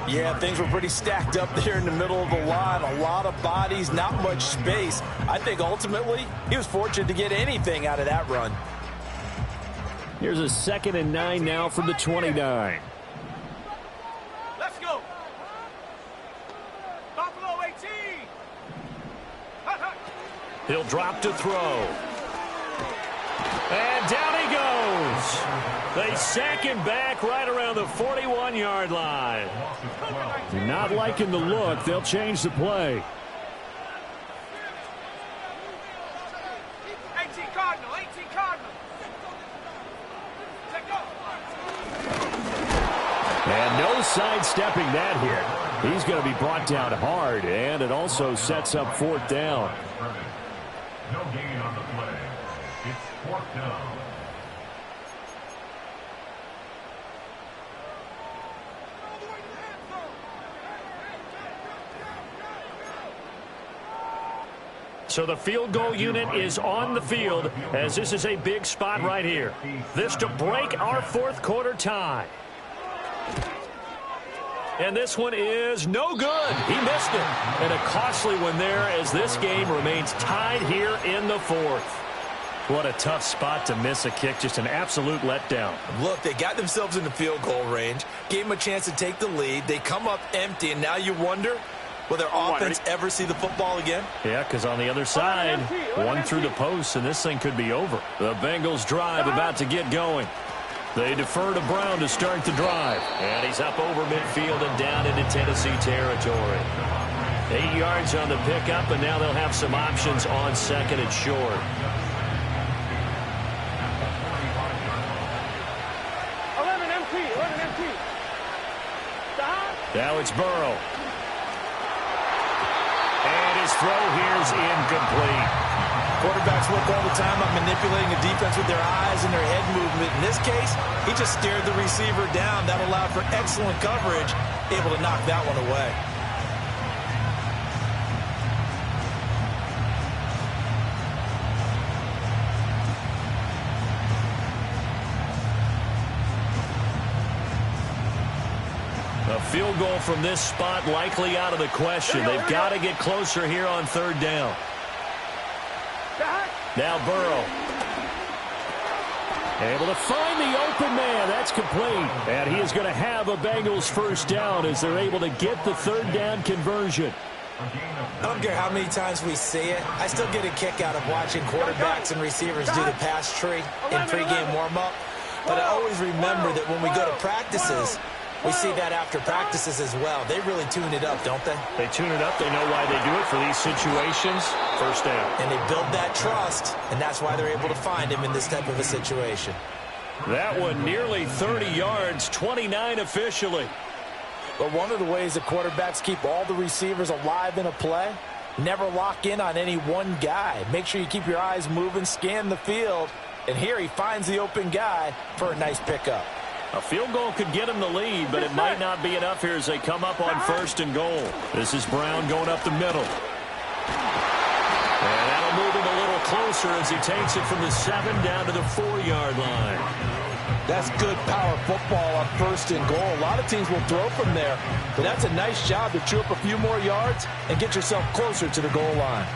Speaker 5: Yeah, things were pretty stacked up there in the middle of the line. A lot of bodies, not much space. I think ultimately he was fortunate to get anything out of that run.
Speaker 6: Here's a 2nd and 9 now from the 29.
Speaker 4: Let's go. Buffalo 18.
Speaker 3: He'll drop to throw. And down he goes. They sack him back right around the 41-yard line.
Speaker 6: Not liking the look. They'll change the play.
Speaker 4: 18 Cardinal. Let go.
Speaker 6: And no sidestepping that hit. He's going to be brought down hard, and it also sets up 4th down.
Speaker 7: No gain on the play. It's 4th down.
Speaker 3: So the field goal unit is on the field as this is a big spot right here. This to break our 4th quarter tie. And this one is no good. He missed it. And a costly one there as this game remains tied here in the 4th. What a tough spot to miss a kick. Just an absolute letdown.
Speaker 5: Look, they got themselves in the field goal range, gave them a chance to take the lead. They come up empty, and now you wonder, will their offense ever see the football again?
Speaker 3: Yeah, because on the other side, one through the post, and this thing could be over. The Bengals drive about to get going. They defer to Brown to start the drive. And he's up over midfield and down into Tennessee territory. 8 yards on the pickup, and now they'll have some options on 2nd and short.
Speaker 4: 11 empty.
Speaker 3: Now it's Burrow. And his throw here's incomplete.
Speaker 5: Quarterbacks work all the time on manipulating the defense with their eyes and their head movement. In this case, he just stared the receiver down. That allowed for excellent coverage, able to knock that one away.
Speaker 3: A field goal from this spot likely out of the question. They've got to get closer here on 3rd down. Now Burrow. Able to find the open man. That's complete. And he is going to have a Bengals first down as they're able to get the 3rd down conversion.
Speaker 5: I don't care how many times we see it. I still get a kick out of watching quarterbacks and receivers do the pass tree in pregame warm-up. But I always remember that when we go to practices, we see that after practices as well. They really tune it up, don't they?
Speaker 3: They tune it up. They know why they do it for these situations. First down.
Speaker 5: And they build that trust, and that's why they're able to find him in this type of a situation.
Speaker 3: That one nearly 30 yards, 29 officially.
Speaker 5: But one of the ways that quarterbacks keep all the receivers alive in a play, never lock in on any one guy. Make sure you keep your eyes moving, scan the field, and here he finds the open guy for a nice pickup.
Speaker 3: A field goal could get him the lead, but it might not be enough here as they come up on 1st and goal. This is Brown going up the middle. And that'll move him a little closer as he takes it from the 7 down to the 4-yard line.
Speaker 5: That's good power football on 1st and goal. A lot of teams will throw from there, but that's a nice job to chew up a few more yards and get yourself closer to the goal line.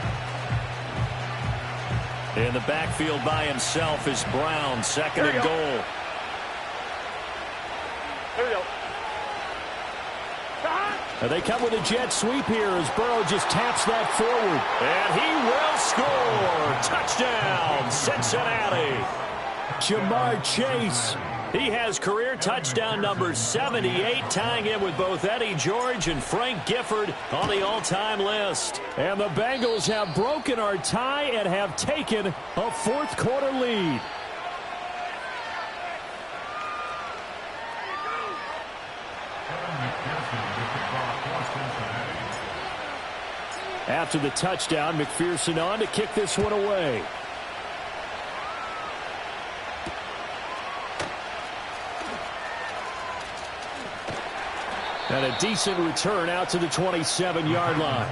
Speaker 3: In the backfield by himself is Brown, 2nd and goal.
Speaker 4: Here we go.
Speaker 6: And they come with a jet sweep here as Burrow just taps that forward.
Speaker 3: And he will score. Touchdown, Cincinnati.
Speaker 6: Jamar Chase.
Speaker 3: He has career touchdown number 78, tying in with both Eddie George and Frank Gifford on the all-time list.
Speaker 6: And the Bengals have broken our tie and have taken a 4th quarter lead. After the touchdown, McPherson on to kick this one away. And a decent return out to the 27-yard line.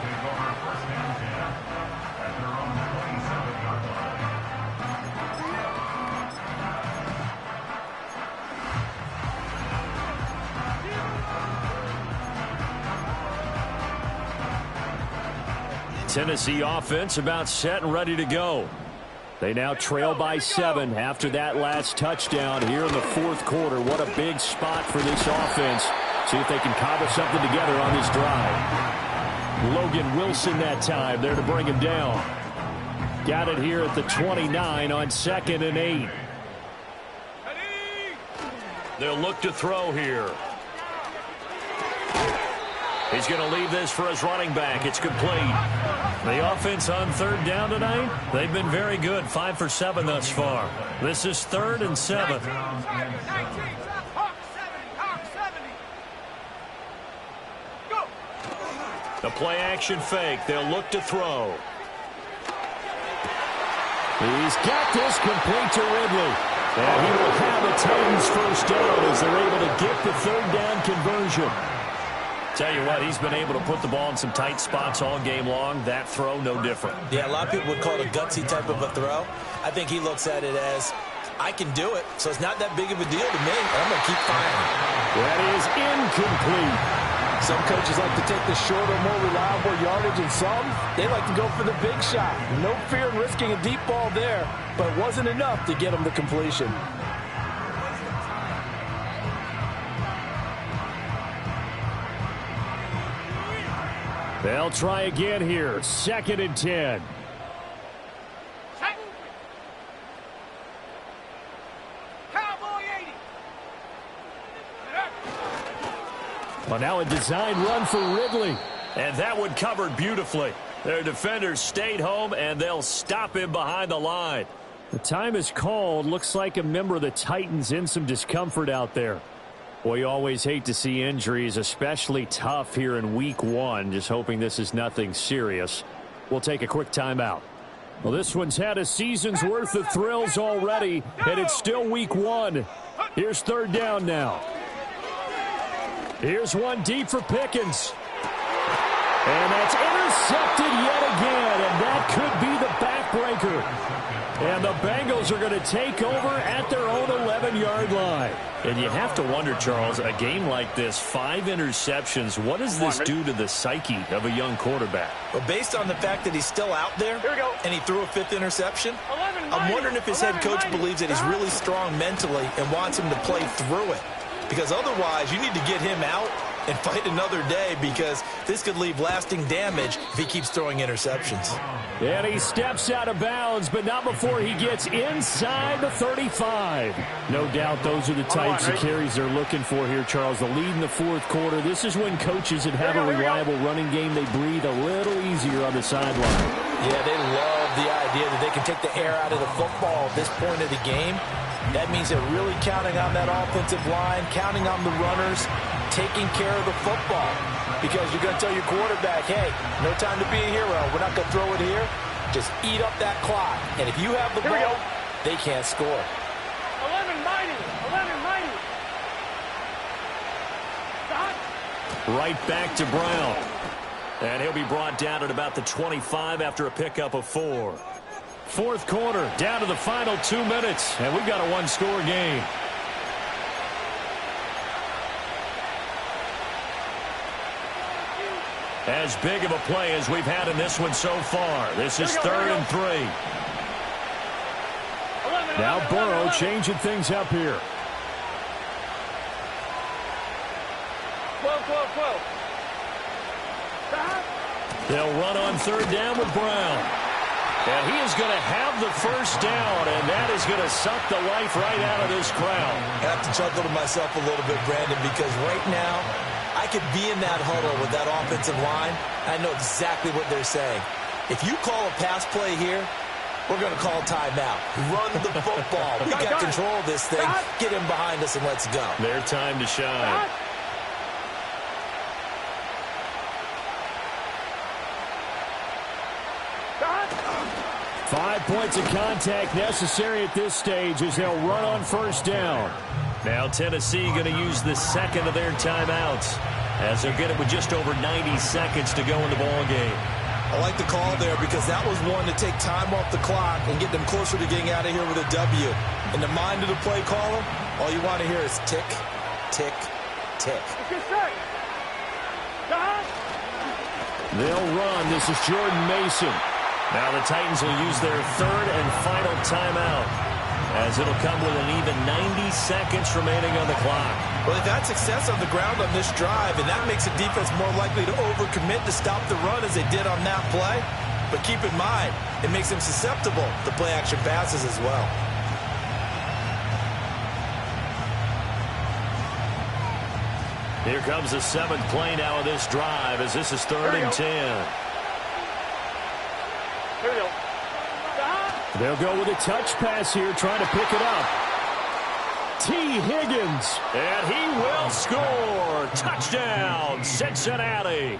Speaker 3: Tennessee offense about set and ready to go.
Speaker 6: They now trail by 7 after that last touchdown here in the 4th quarter. What a big spot for this offense. See if they can cobble something together on this drive. Logan Wilson that time there to bring him down. Got it here at the 29 on 2nd and 8.
Speaker 3: They'll look to throw here. He's going to leave this for his running back. It's complete. The offense on 3rd down tonight, they've been very good. 5 for 7 thus far. This is 3rd and 7. The play action fake. They'll look to throw.
Speaker 6: He's got this complete to Ridley. And he will have the Titans first down as they're able to get the 3rd down conversion.
Speaker 3: Tell you what, he's been able to put the ball in some tight spots all game long. That throw, no different.
Speaker 5: Yeah, a lot of people would call it a gutsy type of a throw. I think he looks at it as, I can do it, so it's not that big of a deal to me. I'm going to keep firing.
Speaker 6: That is incomplete.
Speaker 5: Some coaches like to take the shorter, more reliable yardage, and some, they like to go for the big shot. No fear in risking a deep ball there, but it wasn't enough to get him the completion.
Speaker 6: They'll try again here. 2nd and 10.
Speaker 4: Cowboy 80.
Speaker 6: Well, now a design run for Ridley.
Speaker 3: And that one covered beautifully. Their defenders stayed home, and they'll stop him behind the line.
Speaker 6: The time is called. Looks like a member of the Titans in some discomfort out there. Well, you always hate to see injuries, especially tough here in week 1. Just hoping this is nothing serious. We'll take a quick timeout. Well, this one's had a season's worth of thrills already, and it's still week 1. Here's 3rd down now. Here's one deep for Pickens. And that's intercepted yet again, and that could be the backbreaker. And the Bengals are going to take over at their own 11-yard line.
Speaker 3: And you have to wonder, Charles, a game like this, 5 interceptions, what does this do to the psyche of a young quarterback?
Speaker 5: Well, based on the fact that he's still out there and he threw a 5th interception, I'm wondering if his head coach believes that he's really strong mentally and wants him to play through it. Because otherwise, you need to get him out and fight another day, because this could leave lasting damage if he keeps throwing interceptions.
Speaker 6: And he steps out of bounds, but not before he gets inside the 35. No doubt those are the types of carries they're looking for here, Charles. The lead in the 4th quarter. This is when coaches that have a reliable running game, they breathe a little easier on the sideline.
Speaker 5: Yeah, they love the idea that they can take the air out of the football at this point of the game. That means they're really counting on that offensive line, counting on the runners, taking care of the football. Because you're going to tell your quarterback, hey, no time to be a hero. We're not going to throw it here. Just eat up that clock. And if you have the ball, they can't score.
Speaker 4: 11 mighty. 11 mighty.
Speaker 3: Right back to Brown. And he'll be brought down at about the 25 after a pickup of 4.
Speaker 6: Fourth quarter, down to the final 2 minutes, and we've got a one-score game.
Speaker 3: As big of a play as we've had in this one so far. This is 3rd and 3.
Speaker 6: Now Burrow changing things up here.
Speaker 4: 12.
Speaker 3: They'll run on 3rd down with Brown. And he is going to have the first down, and that is going to suck the life right out of this crowd.
Speaker 5: I have to chuckle to myself a little bit, Brandon, because right now I could be in that huddle with that offensive line. I know exactly what they're saying. If you call a pass play here, we're going to call timeout. Run the football. We got control of this thing. Get him behind us and let's go.
Speaker 3: Their time to shine.
Speaker 6: 5 points of contact necessary at this stage as they'll run on 1st down.
Speaker 3: Now Tennessee going to use the second of their timeouts as they'll get it with just over 90 seconds to go in the ball game.
Speaker 5: I like the call there because that was one to take time off the clock and get them closer to getting out of here with a W. In the mind of the play caller, all you want to hear is tick, tick, tick.
Speaker 6: They'll run. This is Jordan Mason.
Speaker 3: Now the Titans will use their 3rd and final timeout as it'll come with an even 90 seconds remaining on the clock.
Speaker 5: Well, they've had success on the ground on this drive, and that makes the defense more likely to overcommit to stop the run as they did on that play. But keep in mind, it makes them susceptible to play-action passes as well.
Speaker 3: Here comes the 7th play now of this drive as this is 3rd and 10.
Speaker 6: They'll go with a touch pass here, trying to pick it up. T. Higgins.
Speaker 3: And he will score. Touchdown, Cincinnati.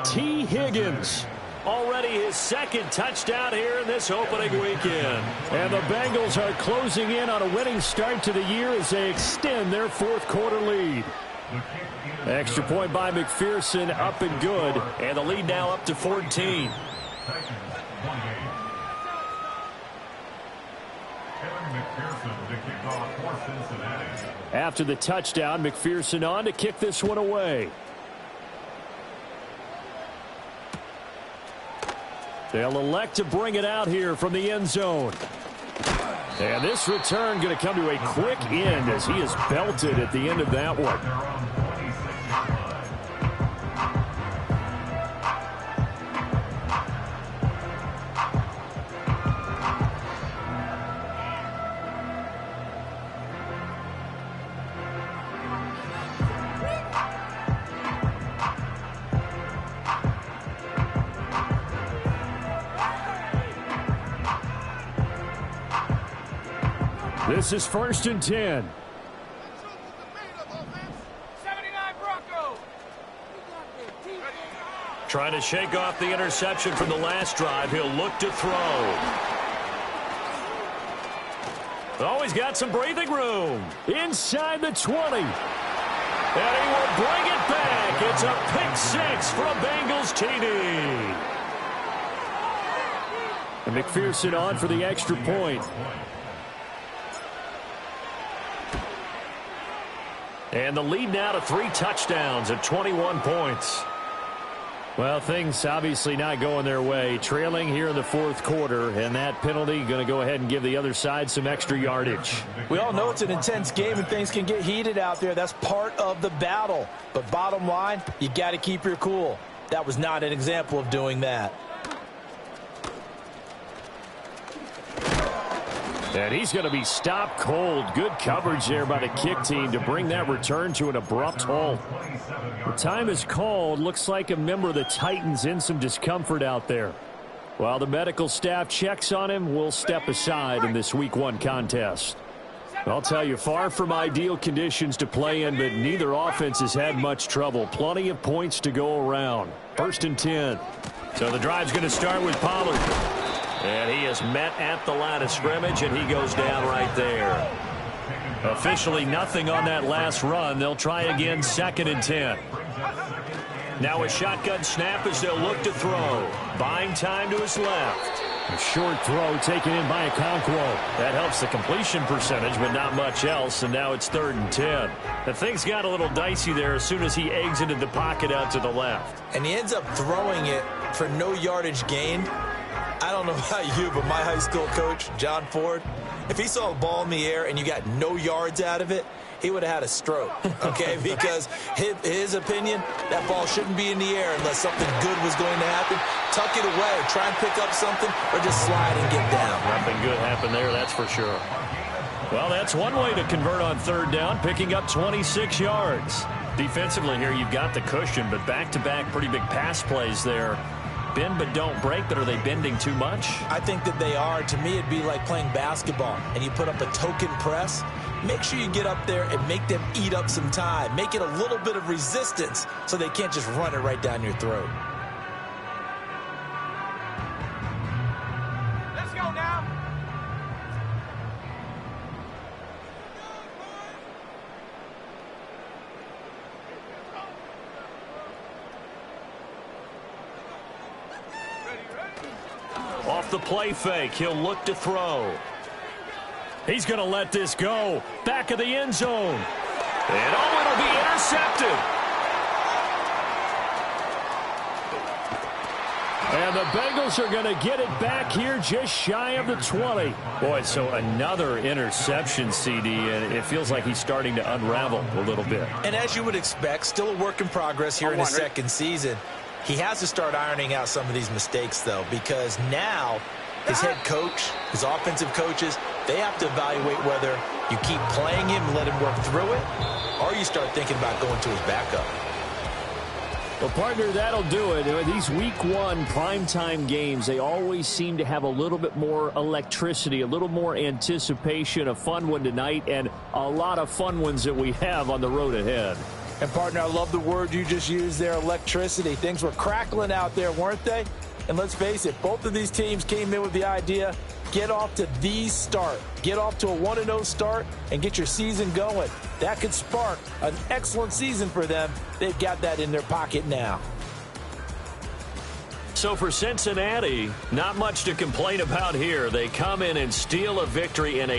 Speaker 6: T. Higgins.
Speaker 3: Already his 2nd touchdown here in this opening weekend.
Speaker 6: And the Bengals are closing in on a winning start to the year as they extend their 4th quarter lead. Extra point by McPherson, up and good.
Speaker 3: And the lead now up to 14.
Speaker 6: After the touchdown, McPherson on to kick this one away. They'll elect to bring it out here from the end zone. And this return going to come to a quick end as he is belted at the end of that one. This is 1st and 10.
Speaker 4: 79 Broncos.
Speaker 3: Trying to shake off the interception from the last drive. He'll look to throw. Oh, he's got some breathing room.
Speaker 6: Inside the 20.
Speaker 3: And he will bring it back. It's a pick 6 from Bengals TD.
Speaker 6: And McPherson on for the extra point.
Speaker 3: And the lead now to 3 touchdowns at 21 points.
Speaker 6: Well, things obviously not going their way. Trailing here in the 4th quarter, and that penalty going to go ahead and give the other side some extra yardage.
Speaker 5: We all know it's an intense game and things can get heated out there. That's part of the battle. But bottom line, you got to keep your cool. That was not an example of doing that.
Speaker 6: And he's going to be stopped cold. Good coverage there by the kick team to bring that return to an abrupt halt. The time is called. Looks like a member of the Titans in some discomfort out there. While the medical staff checks on him, we'll step aside in this Week 1 contest. I'll tell you, far from ideal conditions to play in, but neither offense has had much trouble. Plenty of points to go around. 1st and 10.
Speaker 3: So the drive's going to start with Pollard. And he is met at the line of scrimmage, and he goes down right there. Officially nothing on that last run. They'll try again, 2nd and 10. Now a shotgun snap as they'll look to throw. Buying time to his left.
Speaker 6: A short throw taken in by Okonkwo.
Speaker 3: That helps the completion percentage, but not much else, and now it's 3rd and 10. The things got a little dicey there as soon as he exited the pocket out to the left.
Speaker 5: And he ends up throwing it for no yardage gain. I don't know about you, but my high school coach, John Ford, if he saw a ball in the air and you got no yards out of it, he would have had a stroke, okay? Because his opinion, that ball shouldn't be in the air unless something good was going to happen. Tuck it away, try and pick up something, or just slide and get down.
Speaker 3: Nothing good happened there, that's for sure. Well, that's one way to convert on 3rd down, picking up 26 yards. Defensively here, you've got the cushion, but back-to-back pretty big pass plays there. Bend but don't break, but are they bending too much?
Speaker 5: I think that they are. To me, it'd be like playing basketball, and you put up a token press. Make sure you get up there and make them eat up some time. Make it a little bit of resistance so they can't just run it right down your throat.
Speaker 4: Let's go now.
Speaker 3: Off the play fake, he'll look to throw.
Speaker 6: He's going to let this go. Back of the end zone.
Speaker 3: And it'll be intercepted.
Speaker 6: And the Bengals are going to get it back here just shy of the 20.
Speaker 3: Boy, so another interception, CD, and it feels like he's starting to unravel a little bit.
Speaker 5: And as you would expect, still a work in progress here in his second season. He has to start ironing out some of these mistakes, though, because now his head coach, his offensive coaches, they have to evaluate whether you keep playing him and let him work through it, or you start thinking about going to his backup.
Speaker 6: Well, partner, that'll do it. These week 1 primetime games, they always seem to have a little bit more electricity, a little more anticipation. A fun one tonight, and a lot of fun ones that we have on the road ahead.
Speaker 5: And, partner, I love the word you just used there, electricity. Things were crackling out there, weren't they? And let's face it, both of these teams came in with the idea, get off to the start. Get off to a 1-0 start and get your season going. That could spark an excellent season for them. They've got that in their pocket now.
Speaker 3: So for Cincinnati, not much to complain about here. They come in and steal a victory in a